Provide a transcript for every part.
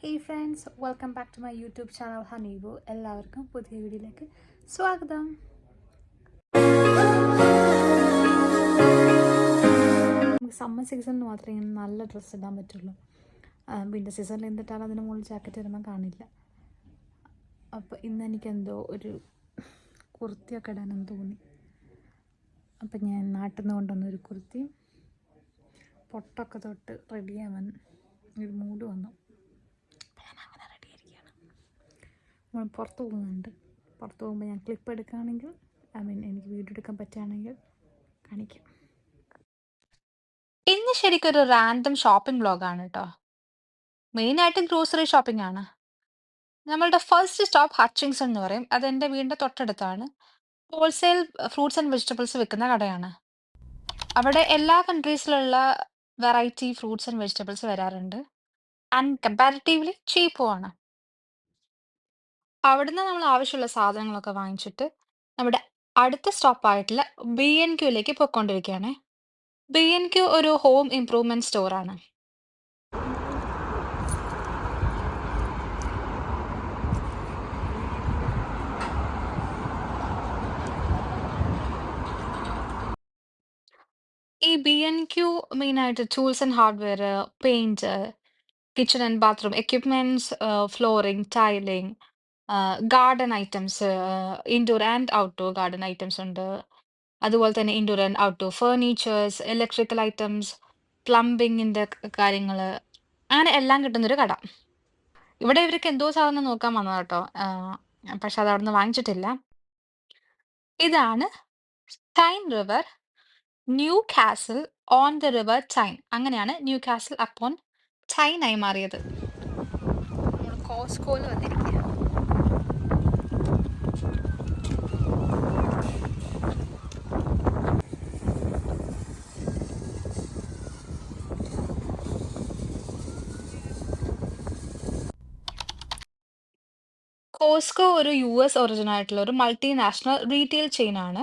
Hey friends, welcome back to my YouTube channel ഹണീബു. എല്ലാവർക്കും പുതിയ വീഡിയോയിലേക്ക് സ്വാഗതം. നമുക്ക് സമ്മർ സീസണിൽ മാത്രമേ ഇങ്ങനെ നല്ല ഡ്രസ്സ് ഇടാൻ പറ്റുള്ളൂ. വിൻ്റർ സീസണിൽ എന്തിട്ടാലും അതിന് മുകളിൽ ജാക്കറ്റ് വരുമ്പോൾ കാണില്ല. അപ്പോൾ ഇന്ന് എനിക്കെന്തോ ഒരു കുർത്തിയൊക്കെ ഇടാനെന്ന് തോന്നി. അപ്പം ഞാൻ നാട്ടിൽ നിന്ന് കൊണ്ടുവന്നൊരു കുർത്തിയും പൊട്ടൊക്കെ തൊട്ട് റെഡിയാവാൻ ഒരു മൂഡ് വന്നു. നമ്മൾ പുറത്ത് പോകുന്നുണ്ട്. പുറത്ത് പോകുമ്പോൾ ഞാൻ ക്ലിപ്പ് എടുക്കുകയാണെങ്കിൽ എനിക്ക് വീഡിയോ എടുക്കാൻ പറ്റുകയാണെങ്കിൽ കാണിക്കാം. ഇന്ന് ശരിക്കും ഒരു റാൻഡം ഷോപ്പിംഗ് വ്ളോഗാണ് കേട്ടോ. മെയിനായിട്ട് ഗ്രോസറി ഷോപ്പിംഗ് ആണ്. നമ്മളുടെ ഫസ്റ്റ് സ്റ്റോപ്പ് ഹച്ചിങ്സൺ എന്ന് പറയും. അതെൻ്റെ വീടിൻ്റെ തൊട്ടടുത്താണ്. ഹോൾസെയിൽ ഫ്രൂട്ട്സ് ആൻഡ് വെജിറ്റബിൾസ് വിൽക്കുന്ന കടയാണ്. അവിടെ എല്ലാ കൺട്രീസിലുള്ള വെറൈറ്റി ഫ്രൂട്ട്സ് ആൻഡ് വെജിറ്റബിൾസ് വരാറുണ്ട്. ആൻഡ് കമ്പാരിറ്റീവ്ലി ചീപ്പുമാണ്. അവിടുന്ന് നമ്മൾ ആവശ്യമുള്ള സാധനങ്ങളൊക്കെ വാങ്ങിച്ചിട്ട് നമ്മുടെ അടുത്ത സ്റ്റോപ്പായിട്ടുള്ള B&Qയിലേക്ക് പൊയ്ക്കൊണ്ടിരിക്കുകയാണ്. B&Q ഒരു ഹോം ഇംപ്രൂവ്മെന്റ് സ്റ്റോറാണ്. ഈ B&Q മെയിനായിട്ട് tools and hardware, paint, kitchen and bathroom equipments, flooring, tiling, garden items, indoor and outdoor garden items ഉണ്ട്. അതുപോലെ തന്നെ indoor and outdoor furnitures, electrical items, പ്ലംബിങ്ങിന്റെ കാര്യങ്ങൾ, അങ്ങനെ എല്ലാം കിട്ടുന്നൊരു കട. ഇവിടെ ഇവർക്ക് എന്തോ സാധനം നോക്കാൻ വന്നതാ കേട്ടോ. പക്ഷെ അത് അവിടുന്ന് വാങ്ങിച്ചിട്ടില്ല. ഇതാണ് Tyne river Newcastle on the river Tyne. അങ്ങനെയാണ് ന്യൂ കാസിൽ അപ്പോൺ ടൈൻ ആയി മാറിയത്. നമ്മൾ കോസ്കോയിൽ വന്നിരിക്കുക. കോസ്കോ ഒരു US ഒറിജിൻ ആയിട്ടുള്ള ഒരു മൾട്ടിനാഷണൽ റീറ്റെയിൽ ചെയിൻ ആണ്.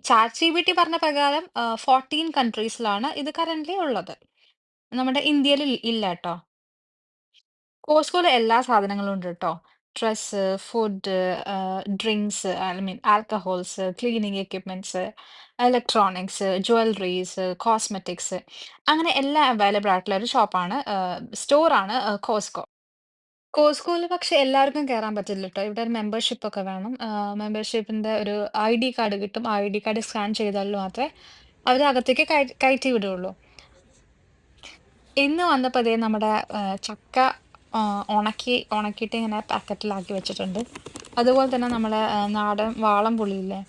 ചാറ്റ് GPT പറഞ്ഞ പ്രകാരം 14 കൺട്രീസിലാണ് ഇത് കറന്റ്ലി ഉള്ളത്. നമ്മുടെ ഇന്ത്യയിൽ ഇല്ല കേട്ടോ. കോസ്കോയിൽ എല്ലാ സാധനങ്ങളും ഉണ്ട് കേട്ടോ. Dress, food, drinks, alcohols, cleaning equipments, electronics, jewelleries, cosmetics, അങ്ങനെ എല്ലാം അവൈലബിൾ ആയിട്ടുള്ള ഒരു സ്റ്റോറാണ് കോസ്കോ. കോസ്കോയിൽ പക്ഷെ എല്ലാവർക്കും കയറാൻ പറ്റില്ല കേട്ടോ. ഇവിടെ ഒരു മെമ്പർഷിപ്പ് ഒക്കെ വേണം. മെമ്പർഷിപ്പിന്റെ ഒരു ID കാർഡ് കിട്ടും. ആ ID കാർഡ് സ്കാൻ ചെയ്താൽ മാത്രമേ അവർ അകത്തേക്ക് കയറ്റി വിടുള്ളൂ. ഇന്ന് വന്നപ്പോൾ ദേ നമ്മുടെ ചക്ക ഉണക്കിയിട്ട് ഇങ്ങനെ പാക്കറ്റിലാക്കി വെച്ചിട്ടുണ്ട്. അതുപോലെ തന്നെ നമ്മളെ നാടൻ വാളം പുളിയില്ലേ,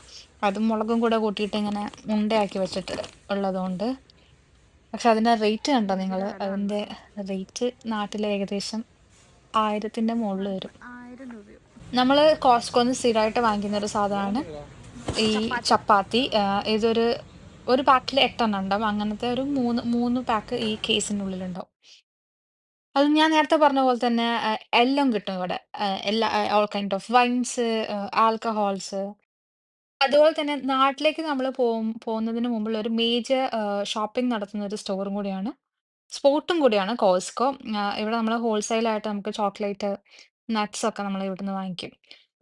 അതും മുളകും കൂടെ കൂട്ടിയിട്ട് ഇങ്ങനെ ഉണ്ടയാക്കി വെച്ചിട്ട് ഉള്ളതുകൊണ്ട്. പക്ഷെ അതിൻ്റെ റേറ്റ് കണ്ടോ നിങ്ങൾ? അതിൻ്റെ റേറ്റ് നാട്ടിൽ ഏകദേശം 1000ന്റെ മുകളിൽ വരും. 1000 രൂപയോ? നമ്മൾ കോസ്റ്റ്കോന്ന് സ്ഥിരമായിട്ട് വാങ്ങിക്കുന്ന ഒരു സാധനമാണ് ഈ ചപ്പാത്തി. ഒരു പാക്കിൽ 8 ഉണ്ടാവും. അങ്ങനത്തെ ഒരു മൂന്ന് പാക്ക് ഈ കേസിനുള്ളിലുണ്ടാവും. അത് ഞാൻ നേരത്തെ പറഞ്ഞ പോലെ തന്നെ എല്ലാം കിട്ടും ഇവിടെ. എല്ലാ all kind of vines, alcohols. അതുപോലെ തന്നെ നാട്ടിലേക്ക് നമ്മൾ പോകുന്നതിന് മുമ്പുള്ള ഒരു മേജർ ഷോപ്പിംഗ് നടത്തുന്ന ഒരു സ്റ്റോറും കൂടിയാണ്, സ്പോർട്ടും കൂടിയാണ് കോസ്കോ. ഇവിടെ നമ്മൾ ഹോൾസെയിലായിട്ട് നമുക്ക് ചോക്ലേറ്റ്, നട്ട്സ് ഒക്കെ നമ്മൾ ഇവിടുന്ന് വാങ്ങിക്കും.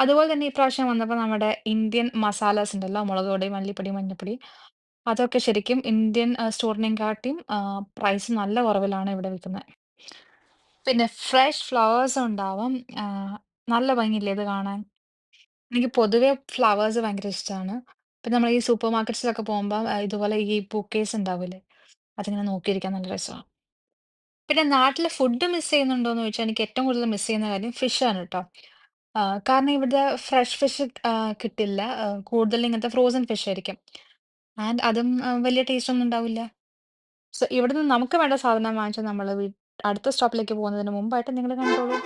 അതുപോലെ തന്നെ ഇപ്രാവശ്യം വന്നപ്പോൾ നമ്മുടെ ഇന്ത്യൻ മസാലാസ് ഉണ്ടല്ലോ, മുളക് പൊടി, മല്ലിപ്പൊടി, മഞ്ഞപ്പൊടി, അതൊക്കെ ശരിക്കും ഇന്ത്യൻ സ്റ്റോറിനെക്കാട്ടിയും പ്രൈസ് നല്ല കുറവിലാണ് ഇവിടെ വിൽക്കുന്നത്. പിന്നെ ഫ്രഷ് ഫ്ലവേഴ്സ് ഉണ്ടാവും. നല്ല ഭംഗിയില്ലേ ഇത് കാണാൻ? എനിക്ക് പൊതുവേ ഫ്ലവേഴ്സ് ഭയങ്കര ഇഷ്ടമാണ്. പിന്നെ നമ്മൾ ഈ സൂപ്പർ മാർക്കറ്റ്സിലൊക്കെ പോകുമ്പോൾ ഇതുപോലെ ഈ ബൊക്കേസ് ഉണ്ടാവില്ലേ, അതിങ്ങനെ നോക്കിയിരിക്കാൻ നല്ല രസമാണ്. പിന്നെ നാട്ടിലെ ഫുഡ് മിസ് ചെയ്യുന്നുണ്ടോ എന്ന് ചോദിച്ചാൽ എനിക്ക് ഏറ്റവും കൂടുതൽ മിസ് ചെയ്യുന്ന കാര്യം ഫിഷാണ് കേട്ടോ. കാരണം ഇവിടെ ഫ്രഷ് ഫിഷ് കിട്ടില്ല. കൂടുതലും ഇങ്ങനത്തെ ഫ്രോസൺ ഫിഷ് ആയിരിക്കും. ആൻഡ് അതും വലിയ ടേസ്റ്റ് ഒന്നും ഉണ്ടാവില്ല. സോ ഇവിടുന്ന് നമുക്ക് വേണ്ട സാധനം വാങ്ങിച്ചാൽ നമ്മൾ അടുത്ത സ്റ്റോപ്പിലേക്ക് പോകുന്നതിന് മുമ്പായിട്ട് നിങ്ങൾ കണ്ടോളൂ.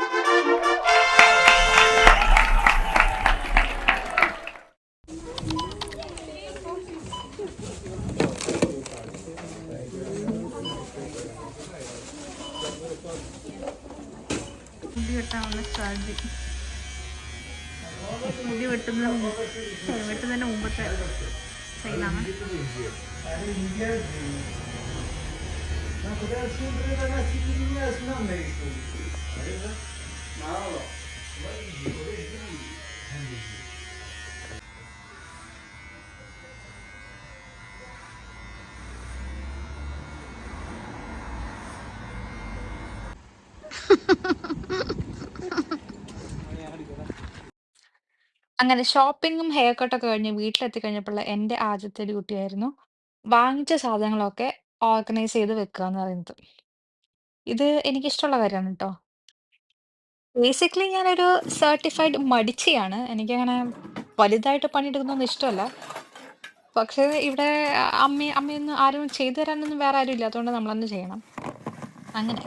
മുടി വെട്ടാനുള്ള സ്ട്രാറ്റജി. മുടി വെട്ടുന്നതിന് മുമ്പത്തെ സ്റ്റൈലാണ്. അങ്ങനെ ഷോപ്പിങ്ങും ഹെയർ കട്ടൊക്കെ കഴിഞ്ഞ് വീട്ടിലെത്തി കഴിഞ്ഞപ്പോൾ എൻ്റെ ആദ്യത്തെ ഡ്യൂട്ടിയായിരുന്നു വാങ്ങിച്ച സാധനങ്ങളൊക്കെ ഓർഗനൈസ് ചെയ്ത് വെക്കുക എന്ന് പറയുന്നത്. ഇത് എനിക്കിഷ്ടമുള്ള കാര്യമാണ് കേട്ടോ. ബേസിക്കലി ഞാനൊരു സർട്ടിഫൈഡ് മടിച്ചിയാണ്. എനിക്കങ്ങനെ വലുതായിട്ട് പണിയെടുക്കുന്നതൊന്നും ഇഷ്ടമല്ല. പക്ഷേ ഇവിടെ അമ്മയൊന്നും ആരും ചെയ്തു തരാനൊന്നും വേറെ ആരും ഇല്ലാത്തതുകൊണ്ട് നമ്മളന്നെ ചെയ്യണം. അങ്ങനെ.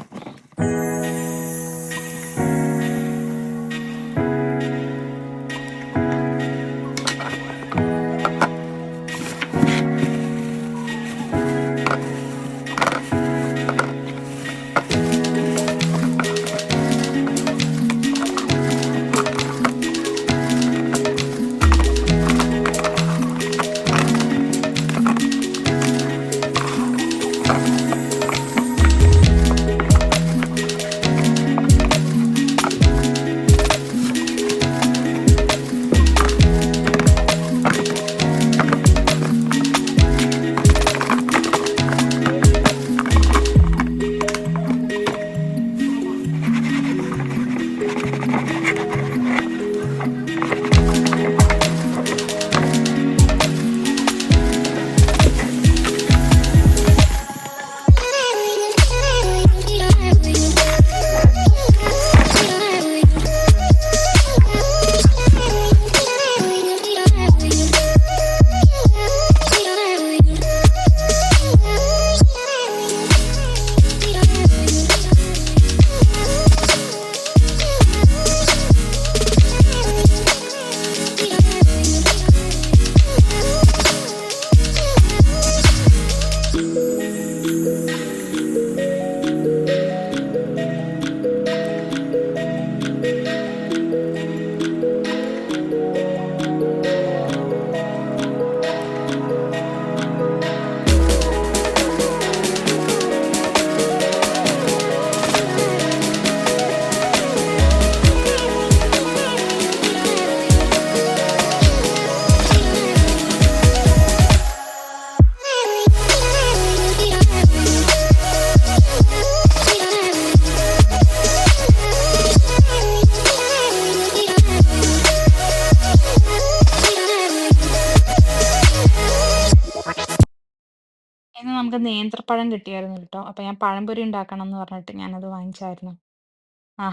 ഇന്ന് നമുക്ക് നേന്ത്രപ്പഴം കിട്ടിയായിരുന്നു കേട്ടോ. അപ്പൊ ഞാൻ പഴംപൊരി ഉണ്ടാക്കണം എന്ന് പറഞ്ഞിട്ട് ഞാനത് വാങ്ങിച്ചായിരുന്നു.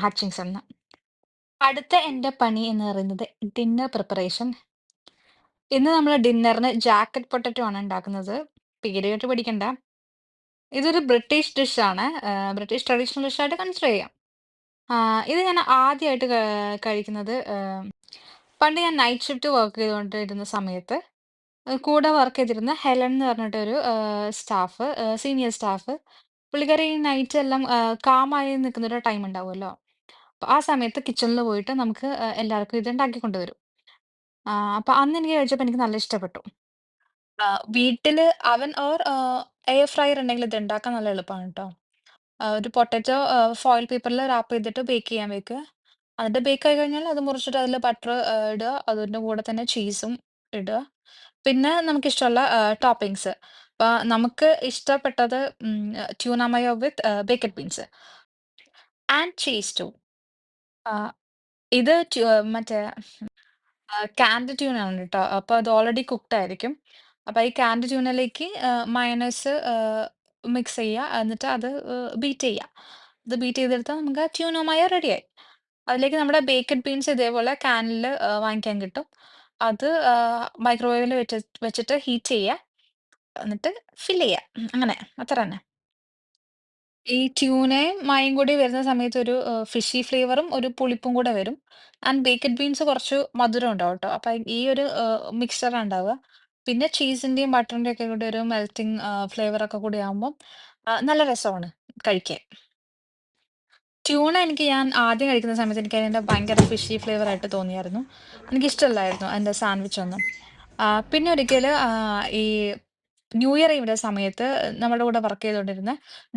ഹച്ചിൻസൺന്ന്. അടുത്ത എന്റെ പണി എന്ന് പറയുന്നത് ഡിന്നർ പ്രിപ്പറേഷൻ. ഇന്ന് നമ്മൾ ഡിന്നറിന് ജാക്കറ്റ് പൊട്ടറ്റോ ആണ് ഉണ്ടാക്കുന്നത്. പേര് കേട്ട് പിടിക്കണ്ട. ഇതൊരു ബ്രിട്ടീഷ് ഡിഷാണ്. ബ്രിട്ടീഷ് ട്രഡീഷണൽ ഡിഷായിട്ട് കൺസിഡർ ചെയ്യാം. ഇത് ഞാൻ ആദ്യമായിട്ട് കഴിക്കുന്നത് പണ്ട് ഞാൻ നൈറ്റ് ഷിഫ്റ്റ് വർക്ക് ചെയ്തുകൊണ്ടിരുന്ന സമയത്ത് കൂടെ വർക്ക് ചെയ്തിരുന്ന ഹെലൻ എന്ന് പറഞ്ഞിട്ടൊരു സ്റ്റാഫ്, സീനിയർ സ്റ്റാഫ്. പുള്ളിക്കാരി ഈ നൈറ്റ് എല്ലാം കാമായി നിൽക്കുന്നൊരു ടൈം ഉണ്ടാവുമല്ലോ. അപ്പൊ ആ സമയത്ത് കിച്ചണിൽ പോയിട്ട് നമുക്ക് എല്ലാവർക്കും ഇത് ഉണ്ടാക്കി കൊണ്ടുവരും. അപ്പൊ അന്ന് എനിക്ക് കഴിച്ചപ്പോൾ എനിക്ക് നല്ല ഇഷ്ടപ്പെട്ടു. വീട്ടില് അവൻ ഓർ എയർ ഫ്രയർ ഉണ്ടെങ്കിൽ ഇത് ഉണ്ടാക്കാൻ നല്ല എളുപ്പമാണ് കേട്ടോ. ഒരു പൊട്ടറ്റോ ഫോയിൽ പേപ്പറിൽ റാപ്പ് ചെയ്തിട്ട് ബേക്ക് ചെയ്യാൻ വെക്കുക. എന്നിട്ട് ബേക്ക് ആയി കഴിഞ്ഞാൽ അത് മുറിച്ചിട്ട് അതിൽ ബട്ടർ ഇടുക. അതിൻ്റെ കൂടെ തന്നെ ചീസും ഇടുക. പിന്നെ നമുക്കിഷ്ടമുള്ള ടോപ്പിങ്സ്. നമുക്ക് ഇഷ്ടപ്പെട്ടത് tuna mayo with baked beans and cheese too. ഇത് മറ്റേ കാൻഡ് ട്യൂണാണ് കേട്ടോ. അപ്പൊ അത് ഓൾറെഡി കുക്ക്ഡ് ആയിരിക്കും. അപ്പൊ ഈ കാൻഡ് ട്യൂണയിലേക്ക് മയോണൈസ് മിക്സ് ചെയ്യുക. എന്നിട്ട് അത് ബീറ്റ് ചെയ്യുക. അത് ബീറ്റ് ചെയ്തെടുത്താൽ നമുക്ക് ട്യൂന മയോ റെഡിയായി. അതിലേക്ക് നമ്മുടെ ബേക്കഡ് ബീൻസ് ഇതേപോലെ കാനിൽ വാങ്ങിക്കാൻ കിട്ടും. അത് മൈക്രോവേവിൽ വെച്ചിട്ട് ഹീറ്റ് ചെയ്യുക. എന്നിട്ട് ഫിൽ ചെയ്യുക. അങ്ങനെ അത്ര തന്നെ. ഈ ട്യൂനയും മയും കൂടി വരുന്ന സമയത്ത് ഒരു ഫിഷി ഫ്ലേവറും ഒരു പുളിപ്പും കൂടെ വരും. ആൻഡ് ബേക്കഡ് ബീൻസ് കുറച്ച് മധുരം ഉണ്ടാവും ട്ടോ. അപ്പൊ ഈ ഒരു മിക്സ്ചറാ ഉണ്ടാവുക. പിന്നെ ചീസിന്റെയും ബട്ടറിന്റെയും ഒക്കെ കൂടി ഒരു മെൽറ്റിംഗ് ഫ്ലേവർ ഒക്കെ കൂടി ആവുമ്പം നല്ല രസമാണ് കഴിക്കാൻ. ട്യൂണ ഞാൻ ആദ്യം കഴിക്കുന്ന സമയത്ത് എനിക്ക് അതിന്റെ ഭയങ്കര ഫിഷി ഫ്ലേവർ ആയിട്ട് തോന്നിയായിരുന്നു. എനിക്കിഷ്ടമല്ലായിരുന്നു അതിന്റെ സാൻഡ്വിച്ച് ഒന്നും. പിന്നെ ഒരിക്കല് ഈ ന്യൂ ഇയർ ഈവിന്റെ സമയത്ത് നമ്മുടെ കൂടെ വർക്ക് ചെയ്തുകൊണ്ടിരുന്ന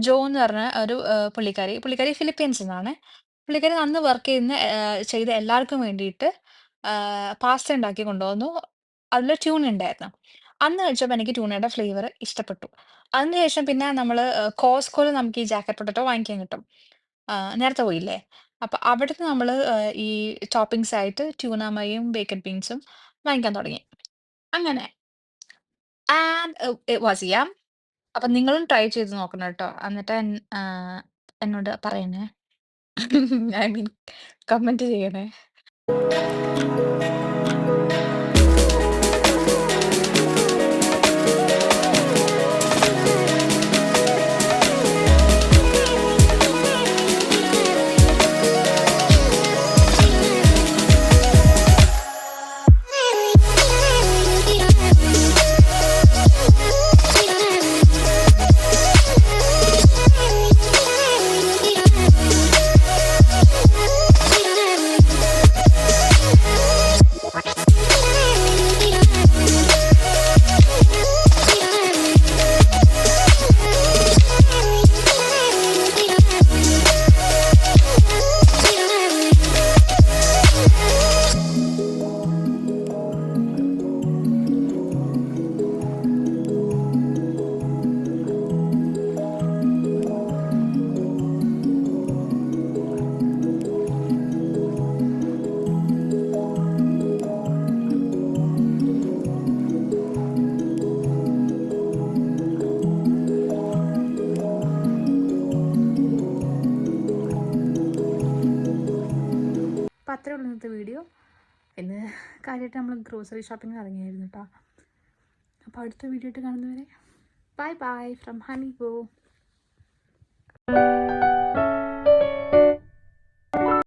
ജോ എന്ന് പറഞ്ഞ ഒരു പുള്ളിക്കാരി ഫിലിപ്പീൻസിൽ നിന്നാണ്. പുള്ളിക്കാരി അന്ന് വർക്ക് ചെയ്ത എല്ലാവർക്കും വേണ്ടിയിട്ട് പാസ്ത ഉണ്ടാക്കി കൊണ്ടുവന്നു. അതിൽ ട്യൂണ ഉണ്ടായിരുന്നു. അന്ന് കഴിച്ചപ്പോൾ എനിക്ക് ട്യൂണയുടെ ഫ്ലേവർ ഇഷ്ടപ്പെട്ടു. അതിനുശേഷം പിന്നെ നമ്മൾ കോസ്കോയിൽ നമുക്ക് ഈ ജാക്കറ്റ് പൊട്ടറ്റോ വാങ്ങിക്കാൻ കിട്ടും. നേരത്തെ പോയില്ലേ? അപ്പൊ അവിടുന്ന് നമ്മൾ ഈ ടോപ്പിംഗ്സ് ആയിട്ട് ട്യൂണ മയും ബേക്കൻ ബീൻസും വാങ്ങിക്കാൻ തുടങ്ങി. അങ്ങനെ ആൻഡ് ഇറ്റ് വാസ് യം. അപ്പൊ നിങ്ങളും ട്രൈ ചെയ്ത് നോക്കണം കേട്ടോ. എന്നിട്ട് എന്നോട് പറയണേ. ഐ മീൻ കമന്റ് ചെയ്യണേ. അപ്പോൾ അത്രേ ഉള്ളൂ ഇന്നത്തെ വീഡിയോ. ഇന്ന് കാര്യമായിട്ട് നമ്മൾ ഗ്രോസറി ഷോപ്പിംഗ് ഇറങ്ങിയായിരുന്നു കേട്ടോ. അപ്പോൾ അടുത്ത വീഡിയോ ആയിട്ട് കാണുന്നവരെ bye bye from honey go.